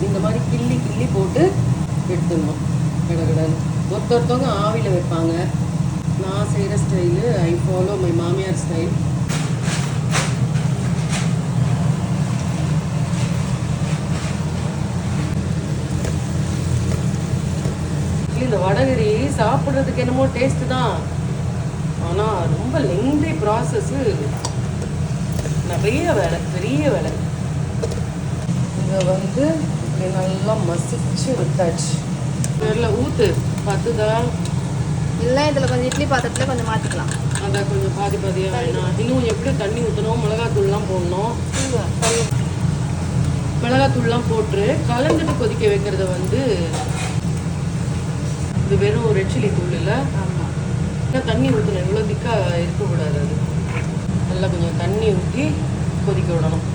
இந்த மாதிரி கிள்ளி கிள்ளி போட்டு எடுத்துடணும் கடகடன்னு. ஒருத்தவங்க ஆவியில் வைப்பாங்க. நான் செய்கிற ஸ்டைலு ஐ ஃபாலோ மை மாமியார் ஸ்டைல். இந்த வடகரி சாப்பிட்றதுக்கு என்னமோ டேஸ்ட்டு தான், ஆனால் ரொம்ப லெங்தி ப்ராசஸ்ஸு, நிறைய வேலை, பெரிய வேலை. இதை வந்து இப்படி நல்லா மசிச்சு விட்டாச்சு. நல்லா ஊற்று பார்த்துதா இல்லை, இதில் கொஞ்சம் இட்லி பாத்திரத்தில் கொஞ்சம் மாற்றிக்கலாம். அதை கொஞ்சம் பாதி பாதியாக வேணாம். இன்னும் எப்படி தண்ணி ஊற்றணும், மிளகாத்தூள்லாம் போடணும். மிளகாத்தூள்லாம் போட்டு கலந்துட்டு கொதிக்க வைக்கிறத வந்து இது வெறும் ரெட் சில்லி தூள் இல்லை. ஆமாம், ஏன்னா தண்ணி ஊற்றணும், இவ்வளோ திக்காக இருக்கக்கூடாது. அது நல்லா கொஞ்சம் தண்ணி ஊற்றி கொதிக்க விடணும்.